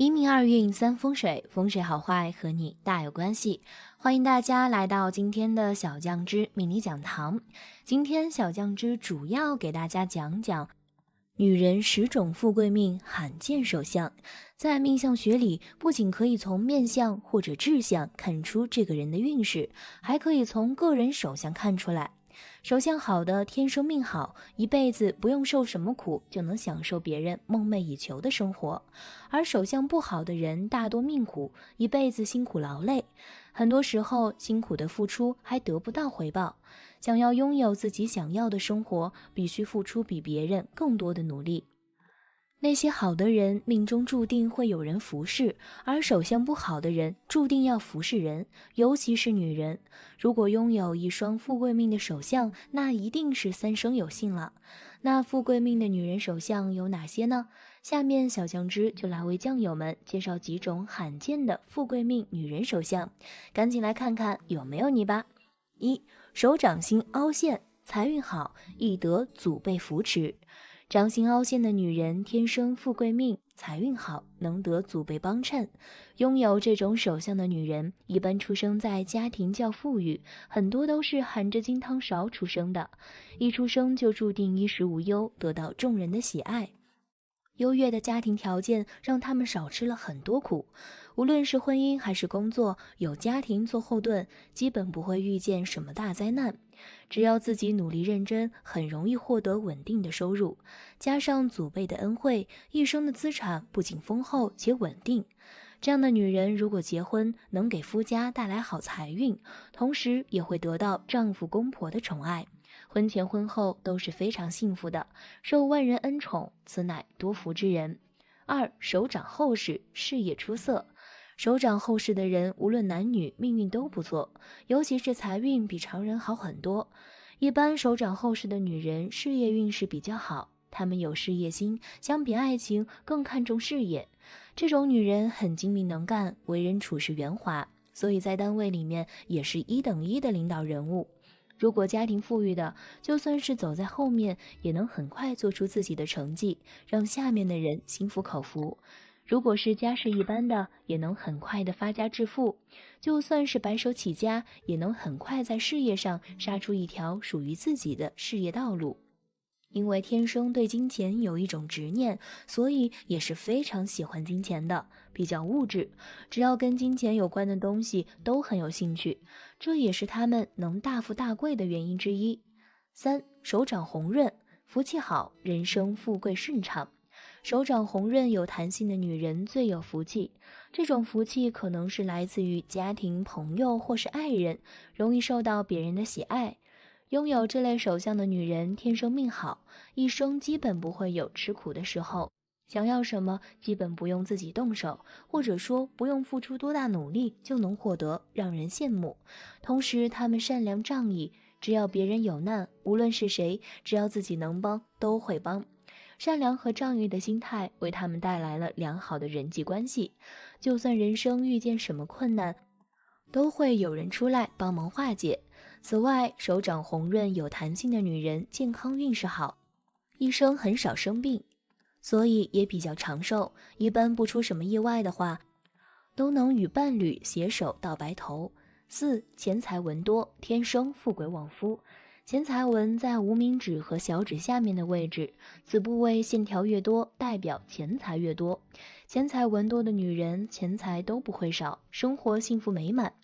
一命二运三风水，风水好坏和你大有关系。欢迎大家来到今天的小酱汁命理讲堂。今天小酱汁主要给大家讲讲女人10种富贵命罕见手相。在命相学里，不仅可以从面相或者志相看出这个人的运势，还可以从个人手相看出来。手相好的天生命好，一辈子不用受什么苦，就能享受别人梦寐以求的生活。而手相不好的人大多命苦，一辈子辛苦劳累，很多时候辛苦的付出还得不到回报。想要拥有自己想要的生活，必须付出比别人更多的努力。那些好的人命中注定会有人服侍，而手相不好的人注定要服侍人，尤其是女人。如果拥有一双富贵命的手相，那一定是三生有幸了。那富贵命的女人手相有哪些呢？下面小酱汁就来为酱友们介绍几种罕见的富贵命女人手相，赶紧来看看有没有你吧。1. 手掌心凹陷，财运好，易得祖辈扶持。掌心凹陷的女人天生富贵命，财运好，能得祖辈帮衬。拥有这种手相的女人，一般出生在家庭较富裕，很多都是含着金汤勺出生的，一出生就注定衣食无忧，得到众人的喜爱。优越的家庭条件让他们少吃了很多苦，无论是婚姻还是工作，有家庭做后盾，基本不会遇见什么大灾难。只要自己努力认真，很容易获得稳定的收入，加上祖辈的恩惠，一生的资产不仅丰厚且稳定。这样的女人如果结婚，能给夫家带来好财运，同时也会得到丈夫公婆的宠爱，婚前婚后都是非常幸福的，受万人恩宠，此乃多福之人。2. 手掌厚实，事业出色。手掌厚实的人，无论男女，命运都不错，尤其是财运比常人好很多。一般手掌厚实的女人，事业运势比较好，她们有事业心，相比爱情更看重事业。这种女人很精明能干，为人处事圆滑，所以在单位里面也是1等1的领导人物。如果家庭富裕的，就算是走在后面，也能很快做出自己的成绩，让下面的人心服口服。如果是家世一般的，也能很快的发家致富，就算是白手起家，也能很快在事业上杀出一条属于自己的事业道路。因为天生对金钱有一种执念，所以也是非常喜欢金钱的，比较物质，只要跟金钱有关的东西都很有兴趣，这也是他们能大富大贵的原因之一。3. 手掌红润，福气好，人生富贵顺畅。手掌红润有弹性的女人最有福气，这种福气可能是来自于家庭、朋友或是爱人，容易受到别人的喜爱。拥有这类手相的女人天生命好，一生基本不会有吃苦的时候，想要什么基本不用自己动手，或者说不用付出多大努力就能获得，让人羡慕。同时她们善良仗义，只要别人有难，无论是谁，只要自己能帮都会帮。善良和仗义的心态为他们带来了良好的人际关系，就算人生遇见什么困难，都会有人出来帮忙化解。此外，手掌红润有弹性的女人健康运势好，一生很少生病，所以也比较长寿，一般不出什么意外的话，都能与伴侣携手到白头。4. 钱财文多，天生富贵旺夫。钱财纹在无名指和小指下面的位置，此部位线条越多，代表钱财越多。钱财纹多的女人，钱财都不会少，生活幸福美满。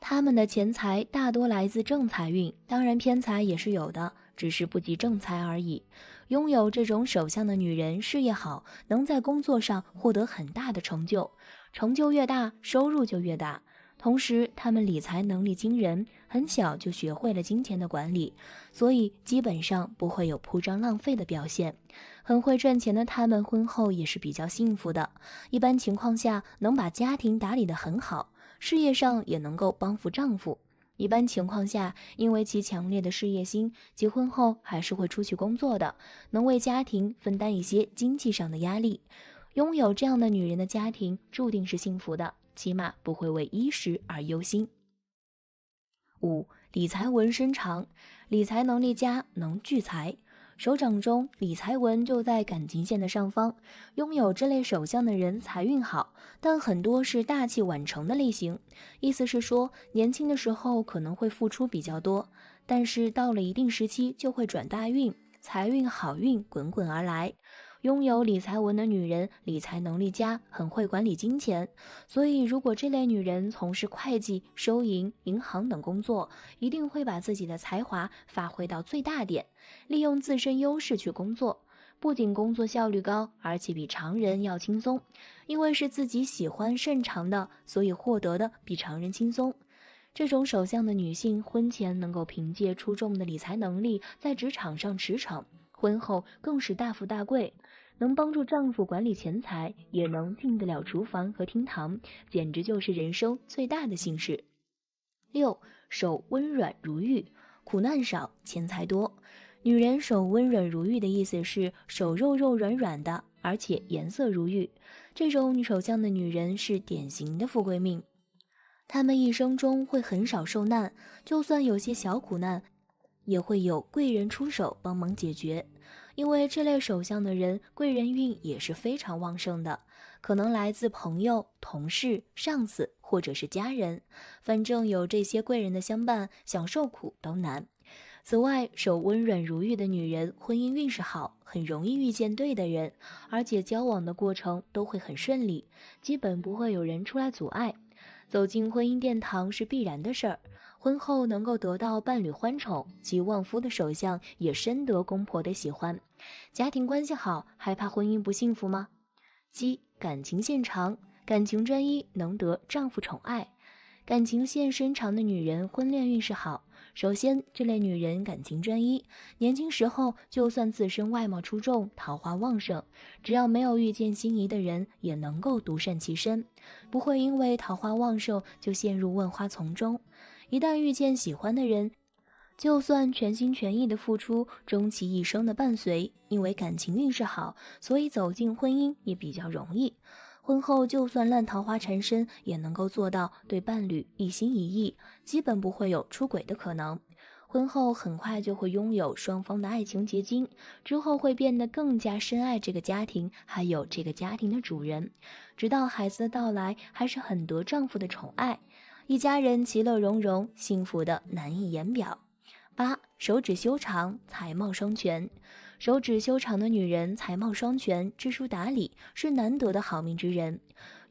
她们的钱财大多来自正财运，当然偏财也是有的，只是不及正财而已。拥有这种手相的女人，事业好，能在工作上获得很大的成就，成就越大，收入就越大。同时他们理财能力惊人，很小就学会了金钱的管理，所以基本上不会有铺张浪费的表现。很会赚钱的他们婚后也是比较幸福的，一般情况下能把家庭打理得很好，事业上也能够帮扶丈夫。一般情况下，因为其强烈的事业心，结婚后还是会出去工作的，能为家庭分担一些经济上的压力。拥有这样的女人的家庭注定是幸福的，起码不会为衣食而忧心。5. 理财纹身长，理财能力佳，能聚财。手掌中理财纹就在感情线的上方，拥有这类手相的人财运好，但很多是大器晚成的类型。意思是说，年轻的时候可能会付出比较多，但是到了一定时期就会转大运，财运好运滚滚而来。拥有理财纹的女人，理财能力佳，很会管理金钱，所以如果这类女人从事会计、收银、银行等工作，一定会把自己的才华发挥到最大点，利用自身优势去工作，不仅工作效率高，而且比常人要轻松。因为是自己喜欢擅长的，所以获得的比常人轻松。这种手相的女性，婚前能够凭借出众的理财能力在职场上驰骋，婚后更是大富大贵，能帮助丈夫管理钱财，也能进得了厨房和厅堂，简直就是人生最大的幸事。6. 手温软如玉，苦难少，钱财多。女人手温软如玉的意思是手肉肉软软的，而且颜色如玉。这种手相的女人是典型的富贵命，她们一生中会很少受难，就算有些小苦难，也会有贵人出手帮忙解决。因为这类手相的人，贵人运也是非常旺盛的，可能来自朋友、同事、上司或者是家人，反正有这些贵人的相伴，想受苦都难。此外，手温软如玉的女人，婚姻运势好，很容易遇见对的人，而且交往的过程都会很顺利，基本不会有人出来阻碍。走进婚姻殿堂是必然的事儿，婚后能够得到伴侣欢宠及旺夫的手相，也深得公婆的喜欢。家庭关系好，还怕婚姻不幸福吗？七，感情线长，感情专一，能得丈夫宠爱。感情线深长的女人，婚恋运势好。首先，这类女人感情专一，年轻时候就算自身外貌出众，桃花旺盛，只要没有遇见心仪的人，也能够独善其身，不会因为桃花旺盛就陷入问花丛中。一旦遇见喜欢的人，就算全心全意的付出，终其一生的伴随，因为感情运势好，所以走进婚姻也比较容易。婚后就算烂桃花缠身，也能够做到对伴侣一心一意，基本不会有出轨的可能。婚后很快就会拥有双方的爱情结晶，之后会变得更加深爱这个家庭，还有这个家庭的主人，直到孩子的到来，还是很得丈夫的宠爱，一家人其乐融融，幸福的难以言表。8. 手指修长，才貌双全。手指修长的女人才貌双全，知书达理，是难得的好命之人。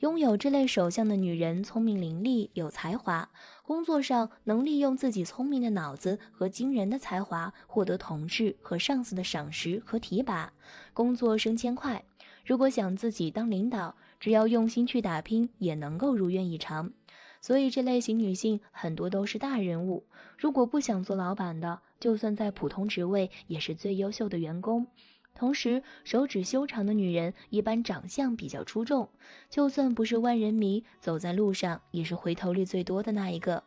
拥有这类手相的女人聪明伶俐，有才华，工作上能利用自己聪明的脑子和惊人的才华，获得同事和上司的赏识和提拔，工作升迁快。如果想自己当领导，只要用心去打拼，也能够如愿以偿。所以这类型女性很多都是大人物，如果不想做老板的，就算在普通职位也是最优秀的员工。同时，手指修长的女人一般长相比较出众，就算不是万人迷，走在路上也是回头率最多的那一个。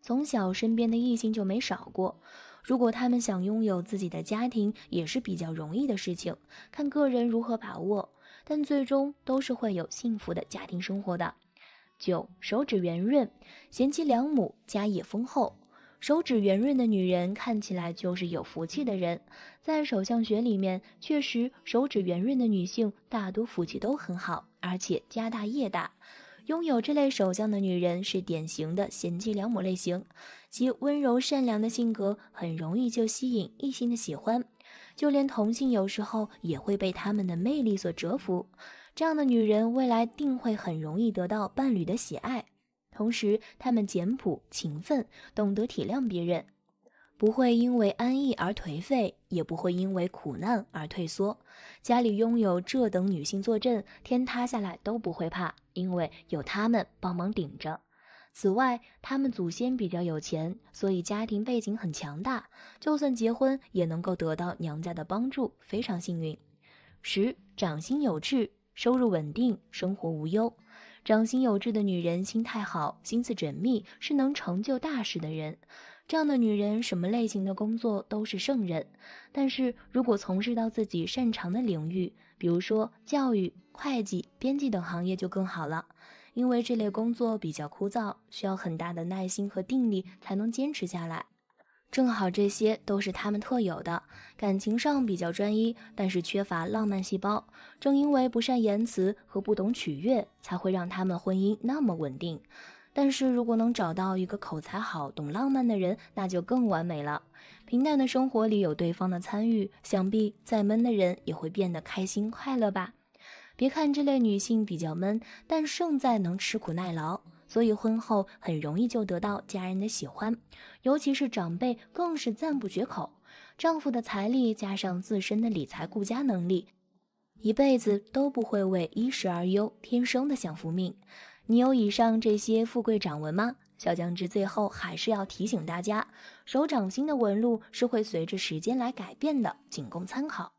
从小身边的异性就没少过，如果他们想拥有自己的家庭，也是比较容易的事情，看个人如何把握，但最终都是会有幸福的家庭生活的。9. 手指圆润，贤妻良母，家业丰厚。手指圆润的女人看起来就是有福气的人，在手相学里面，确实手指圆润的女性大多福气都很好，而且家大业大。拥有这类手相的女人是典型的贤妻良母类型，其温柔善良的性格很容易就吸引异性的喜欢，就连同性有时候也会被她们的魅力所折服。这样的女人未来定会很容易得到伴侣的喜爱，同时她们简朴勤奋，懂得体谅别人，不会因为安逸而颓废，也不会因为苦难而退缩。家里拥有这等女性坐镇，天塌下来都不会怕，因为有她们帮忙顶着。此外，她们祖先比较有钱，所以家庭背景很强大，就算结婚也能够得到娘家的帮助，非常幸运。10. 掌心有痣，收入稳定，生活无忧。掌心有痣的女人心态好，心思缜密，是能成就大事的人。这样的女人什么类型的工作都是胜任，但是如果从事到自己擅长的领域，比如说教育、会计、编辑等行业就更好了，因为这类工作比较枯燥，需要很大的耐心和定力才能坚持下来。正好这些都是他们特有的，感情上比较专一，但是缺乏浪漫细胞。正因为不善言辞和不懂取悦，才会让他们婚姻那么稳定。但是如果能找到一个口才好、懂浪漫的人，那就更完美了。平淡的生活里有对方的参与，想必再闷的人也会变得开心快乐吧。别看这类女性比较闷，但胜在能吃苦耐劳，所以婚后很容易就得到家人的喜欢，尤其是长辈更是赞不绝口。丈夫的财力加上自身的理财顾家能力，一辈子都不会为衣食而忧，天生的享福命。你有以上这些富贵掌纹吗？小酱汁最后还是要提醒大家，手掌心的纹路是会随着时间来改变的，仅供参考。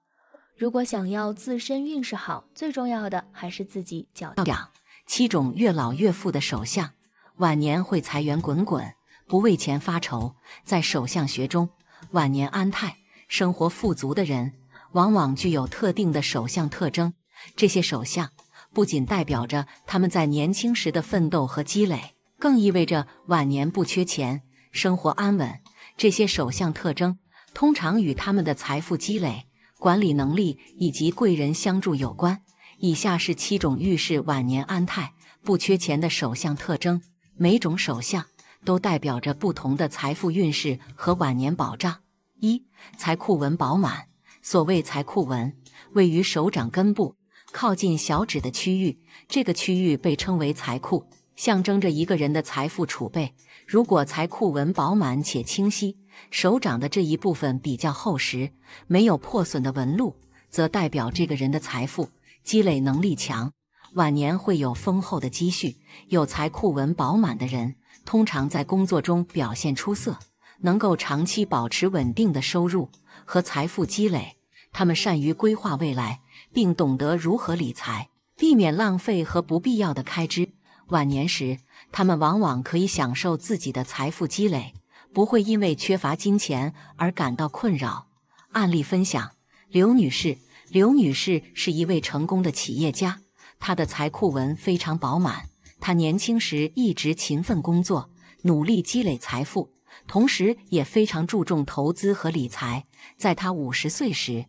如果想要自身运势好，最重要的还是自己脚养7种越老越富的手相，晚年会财源滚滚，不为钱发愁。在手相学中，晚年安泰、生活富足的人，往往具有特定的手相特征。这些手相不仅代表着他们在年轻时的奋斗和积累，更意味着晚年不缺钱，生活安稳。这些手相特征通常与他们的财富积累、管理能力以及贵人相助有关。以下是7种预示晚年安泰、不缺钱的手相特征，每种手相都代表着不同的财富运势和晚年保障。1. 财库纹饱满。所谓财库纹，位于手掌根部靠近小指的区域，这个区域被称为财库，象征着一个人的财富储备。如果财库纹饱满且清晰，手掌的这一部分比较厚实，没有破损的纹路，则代表这个人的财富积累能力强，晚年会有丰厚的积蓄。有财库纹饱满的人，通常在工作中表现出色，能够长期保持稳定的收入和财富积累。他们善于规划未来，并懂得如何理财，避免浪费和不必要的开支。晚年时，他们往往可以享受自己的财富积累，不会因为缺乏金钱而感到困扰。案例分享：刘女士。刘女士是一位成功的企业家，她的财库纹非常饱满。她年轻时一直勤奋工作，努力积累财富，同时也非常注重投资和理财。在她50岁时，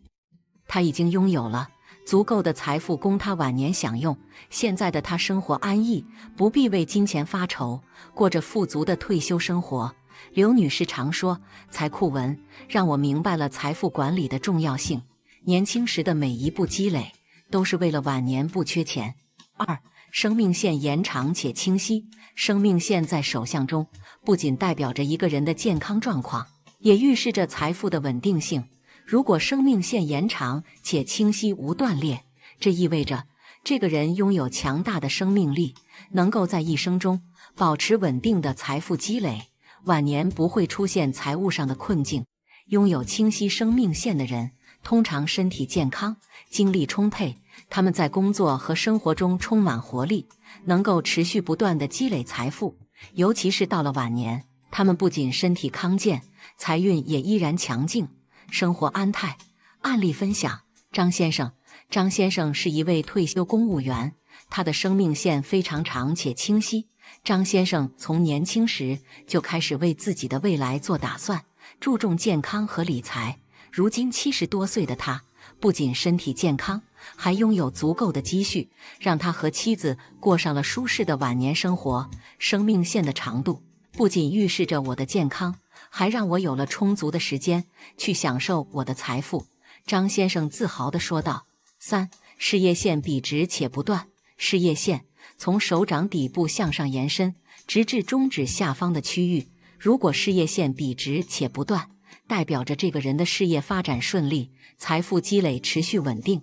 她已经拥有了足够的财富供她晚年享用。现在的她生活安逸，不必为金钱发愁，过着富足的退休生活。刘女士常说，财库纹让我明白了财富管理的重要性。年轻时的每一步积累，都是为了晚年不缺钱。2. 生命线延长且清晰。生命线在手相中，不仅代表着一个人的健康状况，也预示着财富的稳定性。如果生命线延长且清晰无断裂，这意味着这个人拥有强大的生命力，能够在一生中保持稳定的财富积累，晚年不会出现财务上的困境。拥有清晰生命线的人，通常身体健康，精力充沛，他们在工作和生活中充满活力，能够持续不断地积累财富。尤其是到了晚年，他们不仅身体康健，财运也依然强劲，生活安泰。案例分享：张先生。张先生是一位退休公务员，他的生命线非常长且清晰。张先生从年轻时就开始为自己的未来做打算，注重健康和理财。如今70多岁的他，不仅身体健康，还拥有足够的积蓄，让他和妻子过上了舒适的晚年生活。生命线的长度不仅预示着我的健康，还让我有了充足的时间去享受我的财富。张先生自豪地说道。3. 事业线笔直且不断。事业线从手掌底部向上延伸，直至中指下方的区域。如果事业线笔直且不断，代表着这个人的事业发展顺利，财富积累持续稳定。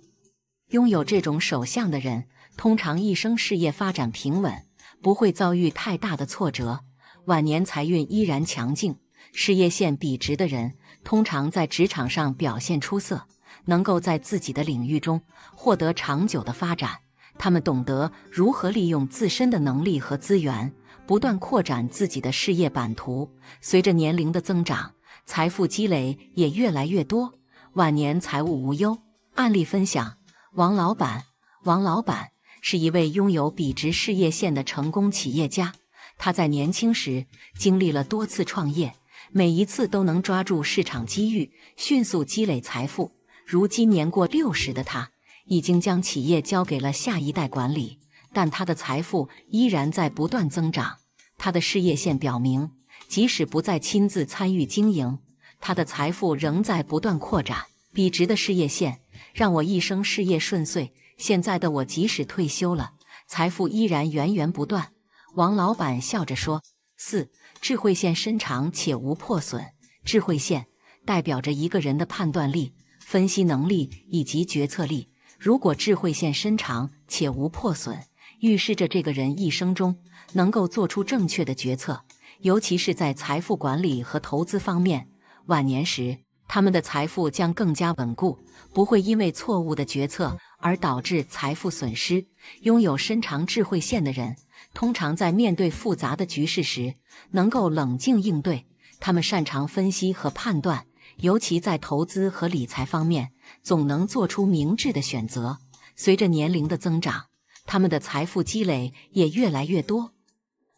拥有这种手相的人，通常一生事业发展平稳，不会遭遇太大的挫折，晚年财运依然强劲。事业线笔直的人，通常在职场上表现出色，能够在自己的领域中获得长久的发展。他们懂得如何利用自身的能力和资源，不断扩展自己的事业版图。随着年龄的增长，财富积累也越来越多，晚年财务无忧。案例分享：王老板。王老板是一位拥有笔直事业线的成功企业家，他在年轻时经历了多次创业，每一次都能抓住市场机遇，迅速积累财富。如今年过60的他，已经将企业交给了下一代管理，但他的财富依然在不断增长。他的事业线表明，即使不再亲自参与经营，他的财富仍在不断扩展。笔直的事业线让我一生事业顺遂，现在的我即使退休了，财富依然源源不断。王老板笑着说。4. 智慧线深长且无破损。智慧线代表着一个人的判断力、分析能力以及决策力。如果智慧线深长且无破损，预示着这个人一生中能够做出正确的决策，尤其是在财富管理和投资方面。晚年时，他们的财富将更加稳固，不会因为错误的决策而导致财富损失。拥有深长智慧线的人，通常在面对复杂的局势时，能够冷静应对。他们擅长分析和判断，尤其在投资和理财方面，总能做出明智的选择。随着年龄的增长，他们的财富积累也越来越多。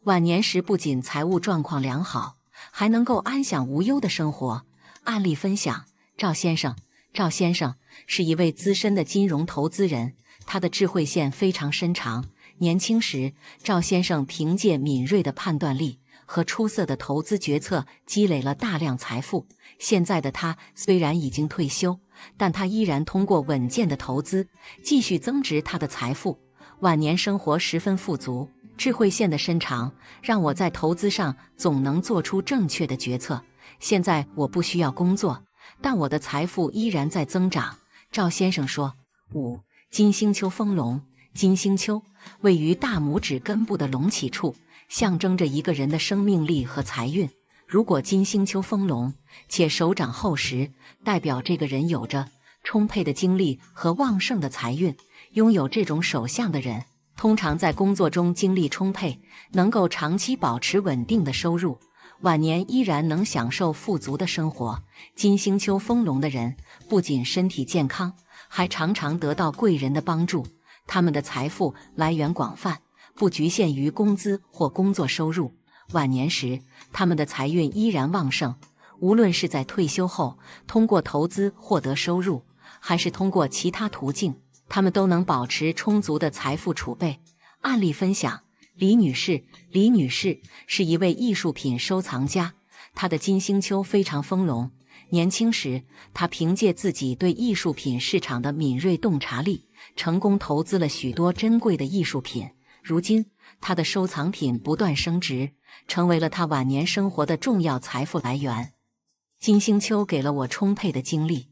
晚年时不仅财务状况良好，还能够安享无忧的生活。案例分享：赵先生。赵先生是一位资深的金融投资人，他的智慧线非常深长。年轻时，赵先生凭借敏锐的判断力和出色的投资决策积累了大量财富。现在的他虽然已经退休，但他依然通过稳健的投资继续增值他的财富。晚年生活十分富足。智慧线的深长让我在投资上总能做出正确的决策。现在我不需要工作，但我的财富依然在增长。赵先生说。5. 金星丘丰隆。金星丘位于大拇指根部的隆起处，象征着一个人的生命力和财运。如果金星丘丰隆且手掌厚实，代表这个人有着充沛的精力和旺盛的财运。拥有这种手相的人，通常在工作中精力充沛，能够长期保持稳定的收入，晚年依然能享受富足的生活。金星丘丰隆的人不仅身体健康，还常常得到贵人的帮助。他们的财富来源广泛，不局限于工资或工作收入。晚年时，他们的财运依然旺盛，无论是在退休后通过投资获得收入，还是通过其他途径，他们都能保持充足的财富储备。案例分享：李女士。李女士是一位艺术品收藏家，她的金星丘非常丰隆。年轻时，她凭借自己对艺术品市场的敏锐洞察力，成功投资了许多珍贵的艺术品。如今，她的收藏品不断升值，成为了她晚年生活的重要财富来源。金星丘给了我充沛的精力，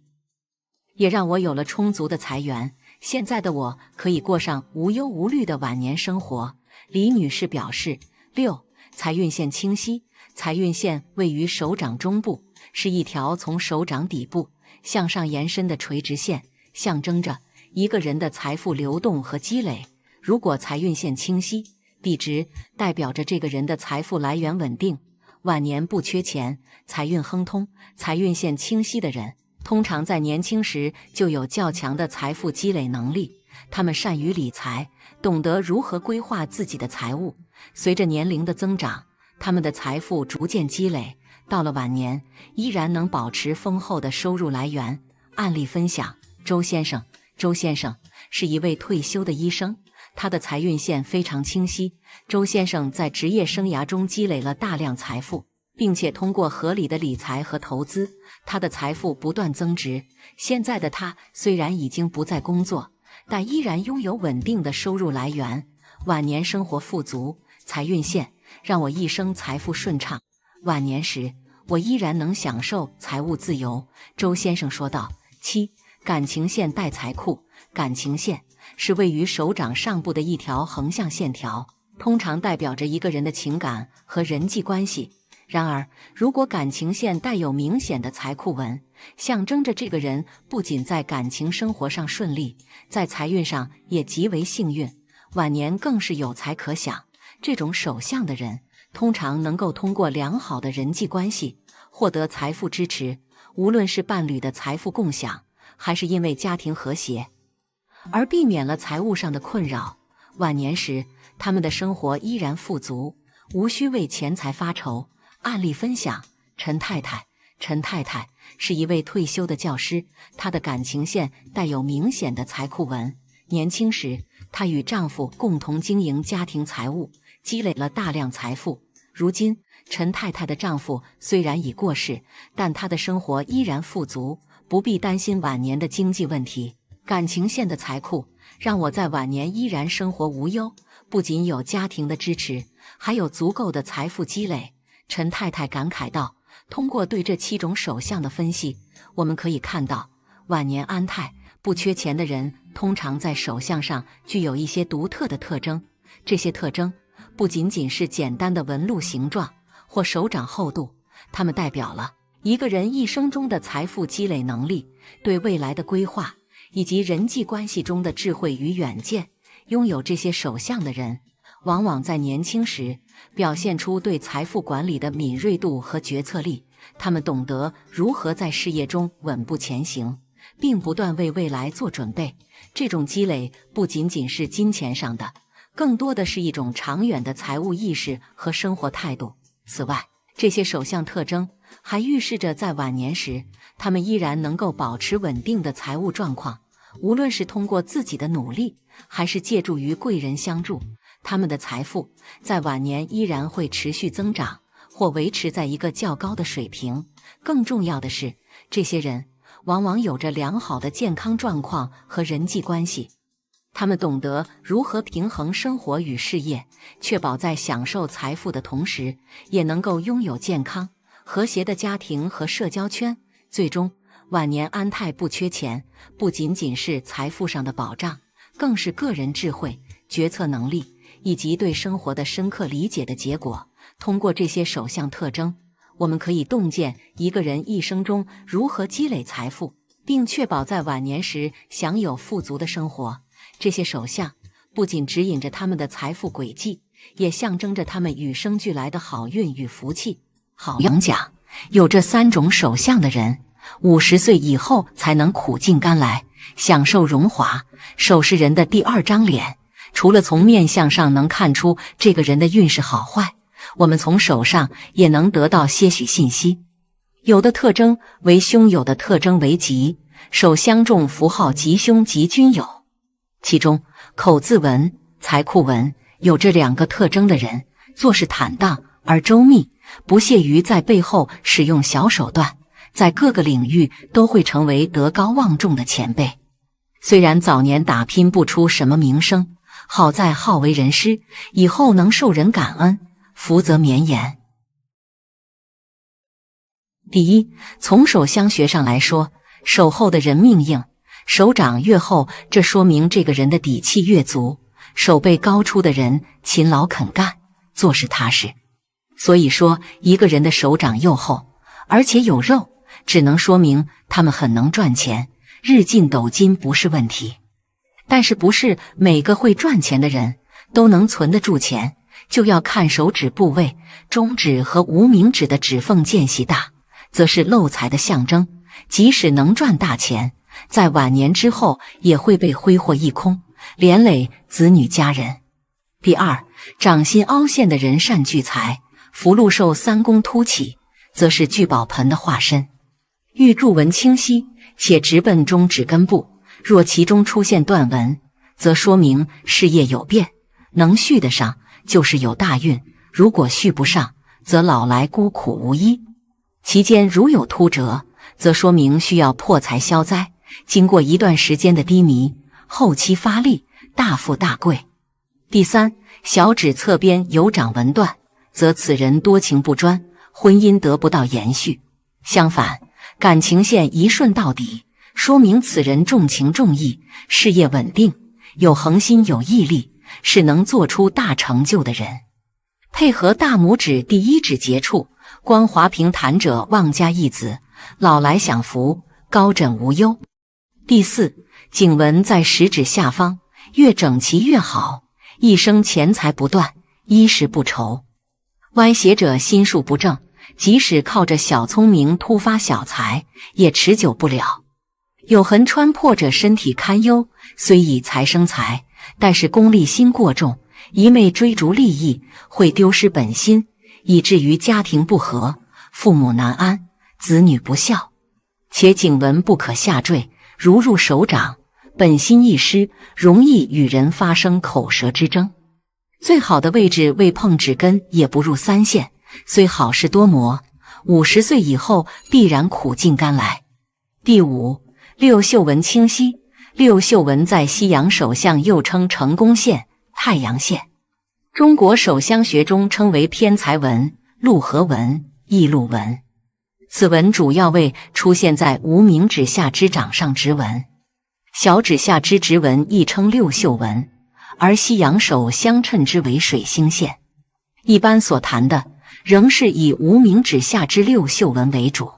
也让我有了充足的财源。现在的我可以过上无忧无虑的晚年生活。李女士表示。6. 财运线清晰。财运线位于手掌中部，是一条从手掌底部向上延伸的垂直线，象征着一个人的财富流动和积累。如果财运线清晰、笔直，代表着这个人的财富来源稳定，晚年不缺钱，财运亨通。财运线清晰的人，通常在年轻时就有较强的财富积累能力，他们善于理财，懂得如何规划自己的财务。随着年龄的增长，他们的财富逐渐积累，到了晚年依然能保持丰厚的收入来源。案例分享：周先生。周先生是一位退休的医生，他的财运线非常清晰。周先生在职业生涯中积累了大量财富，并且通过合理的理财和投资，他的财富不断增值。现在的他虽然已经不再工作，但依然拥有稳定的收入来源，晚年生活富足。财运线让我一生财富顺畅，晚年时我依然能享受财务自由。周先生说道。7. 感情线带财库。感情线是位于手掌上部的一条横向线条，通常代表着一个人的情感和人际关系。然而，如果感情线带有明显的财库纹，象征着这个人不仅在感情生活上顺利，在财运上也极为幸运，晚年更是有财可享。这种手相的人通常能够通过良好的人际关系获得财富支持，无论是伴侣的财富共享，还是因为家庭和谐而避免了财务上的困扰。晚年时，他们的生活依然富足，无需为钱财发愁。案例分享：陈太太。陈太太是一位退休的教师，她的感情线带有明显的财库纹。年轻时，她与丈夫共同经营家庭财务，积累了大量财富。如今，陈太太的丈夫虽然已过世，但她的生活依然富足，不必担心晚年的经济问题。感情线的财库让我在晚年依然生活无忧，不仅有家庭的支持，还有足够的财富积累。陈太太感慨道。通过对这7种手相的分析，我们可以看到，晚年安泰、不缺钱的人通常在手相上具有一些独特的特征。这些特征不仅仅是简单的纹路形状或手掌厚度，它们代表了一个人一生中的财富积累能力、对未来的规划以及人际关系中的智慧与远见。拥有这些手相的人，往往在年轻时表现出对财富管理的敏锐度和决策力，他们懂得如何在事业中稳步前行，并不断为未来做准备。这种积累不仅仅是金钱上的，更多的是一种长远的财务意识和生活态度。此外，这些手相特征还预示着在晚年时，他们依然能够保持稳定的财务状况，无论是通过自己的努力，还是借助于贵人相助，他们的财富在晚年依然会持续增长，或维持在一个较高的水平。更重要的是，这些人往往有着良好的健康状况和人际关系，他们懂得如何平衡生活与事业，确保在享受财富的同时，也能够拥有健康、和谐的家庭和社交圈。最终，晚年安泰不缺钱，不仅仅是财富上的保障，更是个人智慧、决策能力以及对生活的深刻理解的结果。通过这些手相特征，我们可以洞见一个人一生中如何积累财富，并确保在晚年时享有富足的生活。这些手相不仅指引着他们的财富轨迹，也象征着他们与生俱来的好运与福气。好阳讲，有这3种手相的人，50岁以后才能苦尽甘来，享受荣华。手是人的第2张脸，除了从面相上能看出这个人的运势好坏，我们从手上也能得到些许信息。有的特征为凶，有的特征为吉，手相中符号吉凶吉均有。其中口字纹、财库纹有这2个特征的人，做事坦荡而周密，不屑于在背后使用小手段，在各个领域都会成为德高望重的前辈。虽然早年打拼不出什么名声，好在好为人师，以后能受人感恩，福泽绵延。第一，从手相学上来说，手厚的人命硬，手掌越厚，这说明这个人的底气越足。手背高出的人勤劳肯干，做事踏实。所以说，一个人的手掌又厚，而且有肉，只能说明他们很能赚钱，日进斗金不是问题。但是不是每个会赚钱的人都能存得住钱，就要看手指部位，中指和无名指的指缝间隙大，则是漏财的象征。即使能赚大钱，在晚年之后也会被挥霍一空，连累子女家人。第二，掌心凹陷的人善聚财，福禄寿3宫凸起，则是聚宝盆的化身。玉柱纹清晰，且直奔中指根部，若其中出现断纹，则说明事业有变，能续得上就是有大运，如果续不上，则老来孤苦无依。其间如有凸折，则说明需要破财消灾，经过一段时间的低迷，后期发力，大富大贵。第三，小指侧边有长纹断，则此人多情不专，婚姻得不到延续。相反，感情线一顺到底，说明此人重情重义，事业稳定，有恒心有毅力，是能做出大成就的人。配合大拇指第1指节处，光滑平坦者旺家一子，老来享福，高枕无忧。第四，颈纹在食指下方，越整齐越好，一生钱财不断，衣食不愁。歪斜者心术不正，即使靠着小聪明突发小财，也持久不了。有痕穿破者身体堪忧，虽以财生财，但是功利心过重，一昧追逐利益，会丢失本心，以至于家庭不和，父母难安，子女不孝。且颈纹不可下坠，如入手掌，本心一失，容易与人发生口舌之争。最好的位置未碰指根，也不入3线，虽好事多磨，50岁以后必然苦尽甘来。第5，六绣纹清晰。六绣纹在西洋手相又称成功线、太阳线，中国手相学中称为偏财纹、禄合纹、异禄纹。此纹主要为出现在无名指下之掌上直纹，小指下之直纹亦称六绣纹，而西洋手相称之为水星线。一般所谈的仍是以无名指下之六绣纹为主。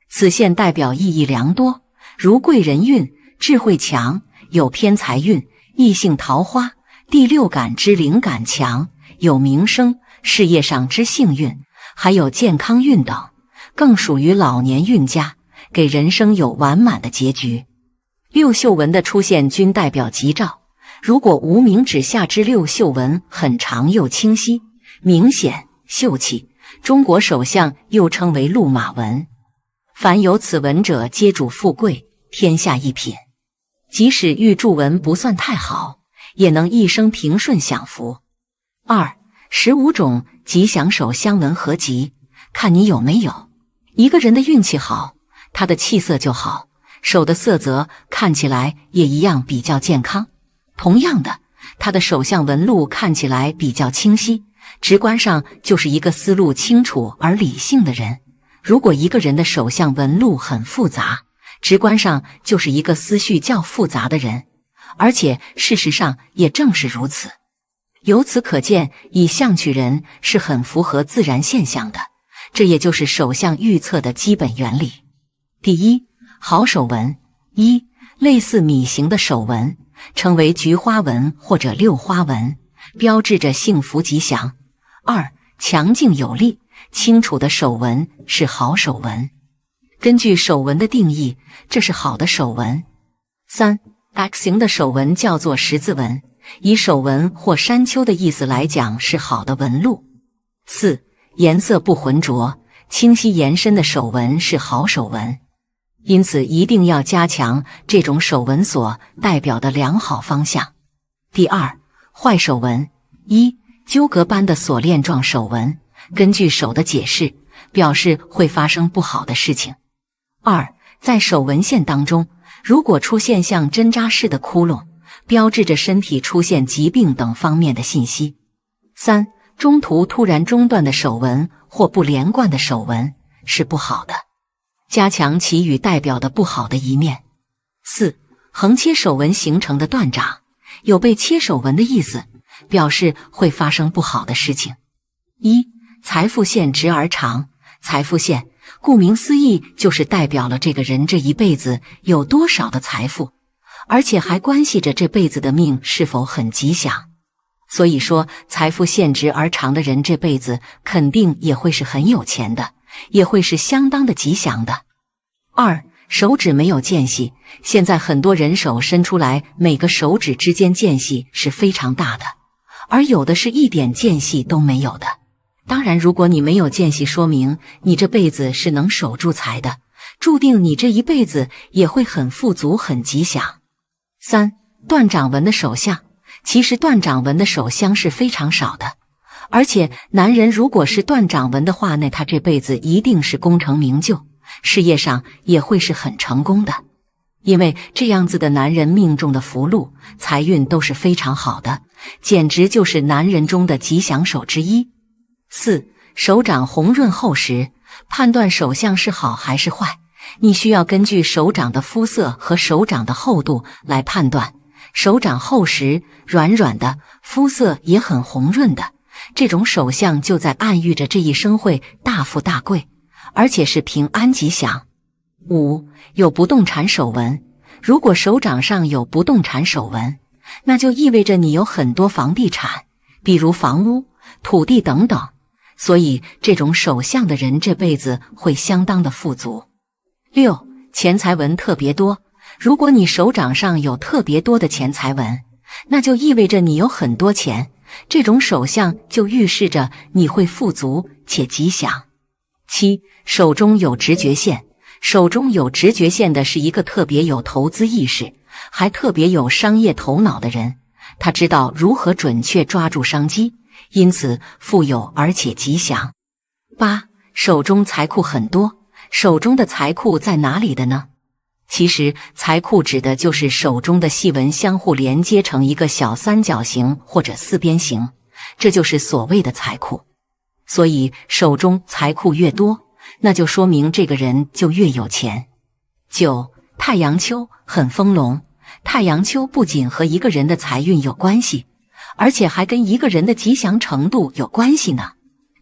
此线代表意义良多，如贵人运、智慧强，有偏财运、异性桃花、第六感之灵感强，有名声、事业上之幸运，还有健康运等，更属于老年运家，给人生有完满的结局。六绣纹的出现均代表吉兆，如果无名指下之六绣纹很长又清晰、明显、秀气，中国手相又称为禄马纹。凡有此纹者，皆主富贵，天下一品。即使玉柱纹不算太好，也能一生平顺享福。2、15种吉祥手相纹合集，看你有没有。一个人的运气好，他的气色就好，手的色泽看起来也一样比较健康。同样的，他的手相纹路看起来比较清晰，直观上就是一个思路清楚而理性的人。如果一个人的手相纹路很复杂，直观上就是一个思绪较复杂的人，而且事实上也正是如此。由此可见，以相取人是很符合自然现象的，这也就是手相预测的基本原理。第1，好手纹。1、类似米形的手纹，称为菊花纹或者六花纹，标志着幸福吉祥。2、强劲有力、清楚的手纹是好手纹。根据手纹的定义，这是好的手纹。3、X 形的手纹叫做十字纹，以手纹或山丘的意思来讲是好的纹路。4、颜色不浑浊、清晰延伸的手纹是好手纹。因此一定要加强这种手纹所代表的良好方向。第2，坏手纹。1、纠葛般的锁链状手纹，根据手的解释，表示会发生不好的事情。2、在手纹线当中，如果出现像针扎式的窟窿，标志着身体出现疾病等方面的信息。3、中途突然中断的手纹或不连贯的手纹是不好的，加强其与代表的不好的一面。4、横切手纹形成的断掌，有被切手纹的意思，表示会发生不好的事情。1、财富线直而长。财富线顾名思义就是代表了这个人这一辈子有多少的财富，而且还关系着这辈子的命是否很吉祥。所以说，财富线直而长的人这辈子肯定也会是很有钱的，也会是相当的吉祥的。2、手指没有间隙。现在很多人手伸出来，每个手指之间间隙是非常大的，而有的是一点间隙都没有的。当然，如果你没有间隙，说明你这辈子是能守住财的，注定你这一辈子也会很富足、很吉祥。3、断掌纹的手相。其实断掌纹的手相是非常少的，而且男人如果是断掌纹的话，那他这辈子一定是功成名就，事业上也会是很成功的。因为这样子的男人命中的福禄、财运都是非常好的，简直就是男人中的吉祥手之一。4、手掌红润厚实。判断手相是好还是坏，你需要根据手掌的肤色和手掌的厚度来判断。手掌厚实、软软的，肤色也很红润的，这种手相就在暗喻着这一生会大富大贵，而且是平安吉祥。5、有不动产手纹。如果手掌上有不动产手纹，那就意味着你有很多房地产，比如房屋、土地等等，所以这种手相的人这辈子会相当的富足。6、钱财纹特别多。如果你手掌上有特别多的钱财纹，那就意味着你有很多钱，这种手相就预示着你会富足且吉祥。7. 手中有直觉线。手中有直觉线的是一个特别有投资意识，还特别有商业头脑的人。他知道如何准确抓住商机，因此富有而且吉祥。8. 手中财库很多。手中的财库在哪里的呢？其实财库指的就是手中的细纹相互连接成一个小三角形或者四边形，这就是所谓的财库。所以手中财库越多，那就说明这个人就越有钱。9. 太阳丘很丰隆。太阳丘不仅和一个人的财运有关系，而且还跟一个人的吉祥程度有关系呢。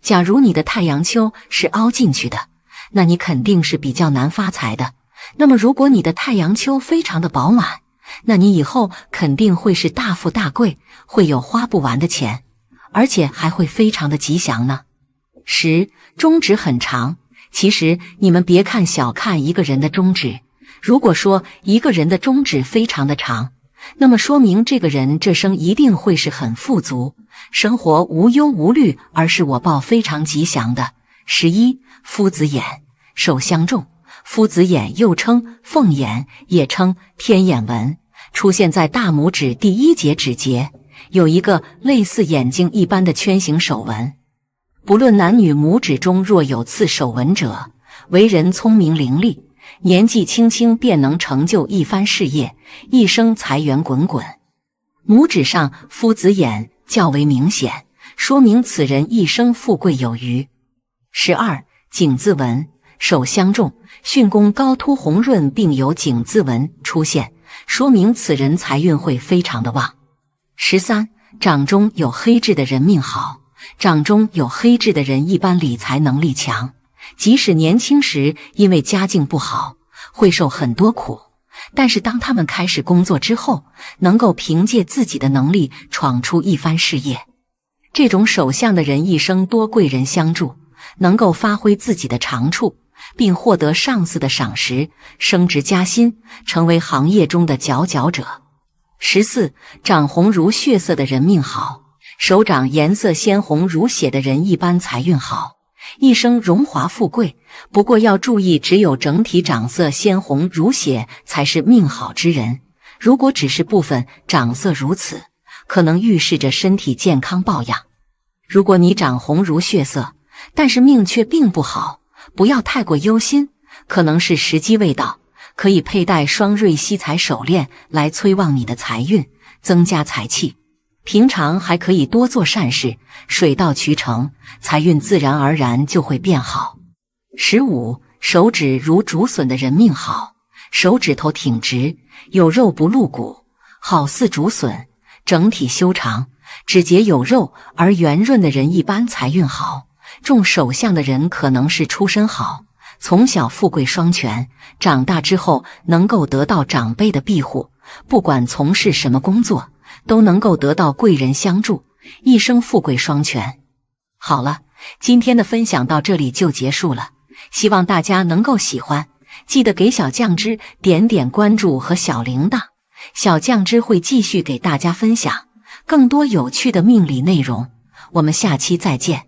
假如你的太阳丘是凹进去的，那你肯定是比较难发财的。那么如果你的太阳丘非常的饱满，那你以后肯定会是大富大贵，会有花不完的钱，而且还会非常的吉祥呢。10. 中指很长。其实你们别小看一个人的中指，如果说一个人的中指非常的长，那么说明这个人这生一定会是很富足，生活无忧无虑，而是我报非常吉祥的。11. 夫子眼。手相中。夫子眼又称凤眼，也称天眼纹，出现在大拇指第1节指节，有一个类似眼睛一般的圈形手纹。不论男女，拇指中若有次手纹者，为人聪明伶俐，年纪轻轻便能成就一番事业，一生财源滚滚。拇指上夫子眼较为明显，说明此人一生富贵有余。12. 井字纹。手相中，巽宫高凸红润，并有井字纹出现，说明此人财运会非常的旺。13. 掌中有黑痣的人命好。掌中有黑痣的人一般理财能力强，即使年轻时因为家境不好，会受很多苦，但是当他们开始工作之后，能够凭借自己的能力闯出一番事业。这种手相的人一生多贵人相助，能够发挥自己的长处，并获得上司的赏识，升职加薪，成为行业中的佼佼者。14. 掌红如血色的人命好。手掌颜色鲜红如血的人一般财运好，一生荣华富贵。不过要注意，只有整体掌色鲜红如血才是命好之人，如果只是部分掌色如此，可能预示着身体健康抱恙。如果你掌红如血色，但是命却并不好，不要太过忧心，可能是时机未到，可以佩戴双瑞吸财手链来催旺你的财运，增加财气。平常还可以多做善事，水到渠成，财运自然而然就会变好。15. 手指如竹笋的人命好。手指头挺直，有肉不露骨，好似竹笋，整体修长，指节有肉而圆润的人一般财运好。中手相的人可能是出身好，从小富贵双全，长大之后能够得到长辈的庇护，不管从事什么工作，都能够得到贵人相助，一生富贵双全。好了，今天的分享到这里就结束了，希望大家能够喜欢，记得给小酱汁点点关注和小铃铛，小酱汁会继续给大家分享更多有趣的命理内容，我们下期再见。